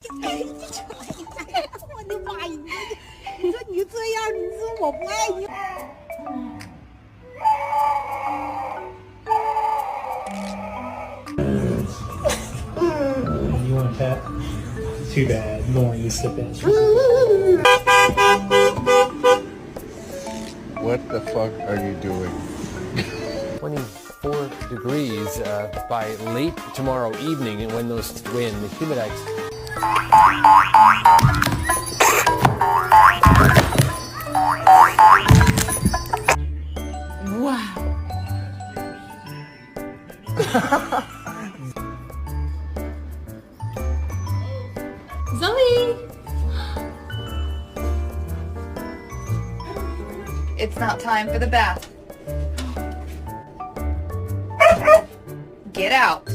我的妈呀！你说你这样，你说我不爱你。You want that? Too bad. Lauren used to bitch. What the fuck are you doing? 24 degrees by late tomorrow evening, and when the humidex. Wow. Zoe! It's not time for the bath. Get out.